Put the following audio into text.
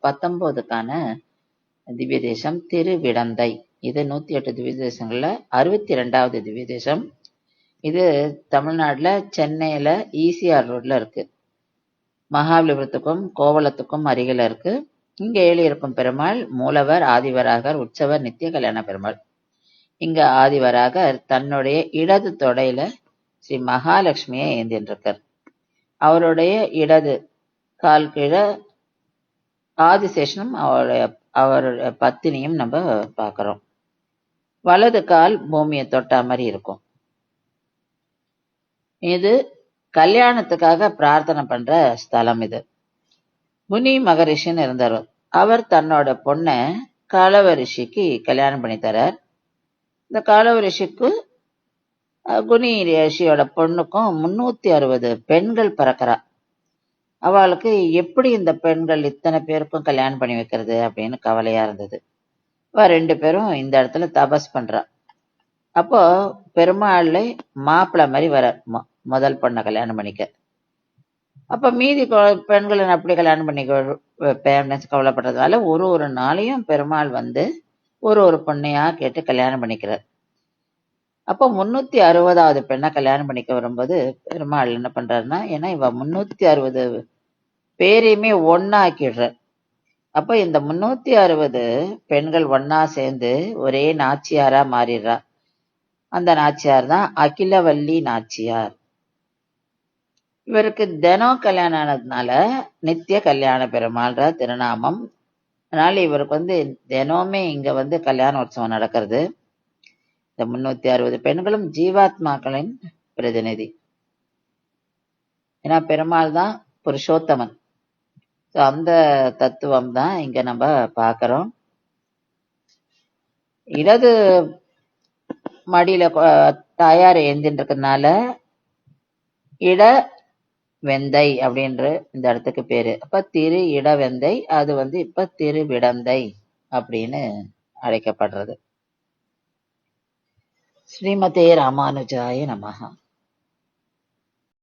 தரிசனம் 19க்கான திவ்ய தேசம் திருவிடந்தை. இது 108 திவ்ய தேசங்கள்ல 62வது திவ்ய தேசம். இது தமிழ்நாட்டுல சென்னையில ஈசிஆர் ரோட்ல இருக்கு. மகாபலிபுரத்துக்கும் கோவளத்துக்கும் அருகில இருக்கு. இங்க எழுதியிருக்கும் பெருமாள் மூலவர், ஆதிவராகர், உற்சவர், நித்திய கல்யாண பெருமாள். இங்க ஆதிவராகர் தன்னுடைய இடது தொடையில ஸ்ரீ மகாலட்சுமியை ஏந்தின்றிருக்கார். அவருடைய இடது கால் கீழே ஆதிசேஷனும் அவருடைய பத்தினியும் நம்ம பார்க்கிறோம். வலது கால் பூமியை தொட்டா மாதிரி இருக்கும். இது கல்யாணத்துக்காக பிரார்த்தனை பண்ற ஸ்தலம். இது முனி மகரிஷின்னு இருந்தார். அவர் தன்னோட பொண்ணை காலவ ரிஷிக்கு கல்யாணம் பண்ணி தரார். இந்த காலவ ரிஷிக்கு குனி ரிஷியோட பொண்ணுக்கும் 360 பெண்கள் பிறக்கிறா. அவளுக்கு எப்படி இந்த பெண்கள் இத்தனை பேருக்கும் கல்யாணம் பண்ணி வைக்கிறது அப்படின்னு கவலையா இருந்தது. அவ 2 பேரும் இந்த இடத்துல தபஸ் பண்றா. அப்போ பெருமாள்ல மாப்பிள்ளை மாதிரி வர முதல் பொண்ணை கல்யாணம் பண்ணிக்க. அப்ப மீதி பெண்களை அப்படி கல்யாணம் பண்ணி வைப்பேன் கவலைப்படுறதுனால ஒரு நாளையும் பெருமாள் வந்து ஒரு பொண்ணையா கேட்டு கல்யாணம் பண்ணிக்கிறார். அப்போ 360வது பெண்ணை கல்யாணம் பண்ணிக்க வரும்போது பெருமாள் என்ன பண்றாருன்னா, ஏன்னா இவ 360 பேரையுமே ஒன்னாக்கிடுற. அப்ப இந்த 360 பெண்கள் ஒன்னா சேர்ந்து ஒரே நாச்சியாரா மாறிடுறா. அந்த நாச்சியார் தான் அகிலவல்லி நாச்சியார். இவருக்கு தினம் கல்யாணம் ஆனதுனால நித்திய கல்யாண பெருமாள்ன்ற திருநாமம். அதனால இவருக்கு வந்து தினமே இங்க வந்து கல்யாண உற்சவம் நடக்கிறது. இந்த 360 பெண்களும் ஜீவாத்மாக்களின் பிரதிநிதி. ஏன்னா பெருமாள் தான் புருஷோத்தமன். அந்த தத்துவம் தான் இங்க நம்ம பார்க்கிறோம். இடது மடியில தாயார் ஏந்தின்னு இருக்கிறதுனால இட வெந்தை அப்படின்ற இந்த இடத்துக்கு பேரு. அப்ப திரு இடவெந்தை, அது வந்து இப்ப திருவிடந்தை அப்படின்னு அழைக்கப்படுறது. ஸ்ரீமதே ராமானுஜாய நமஹ.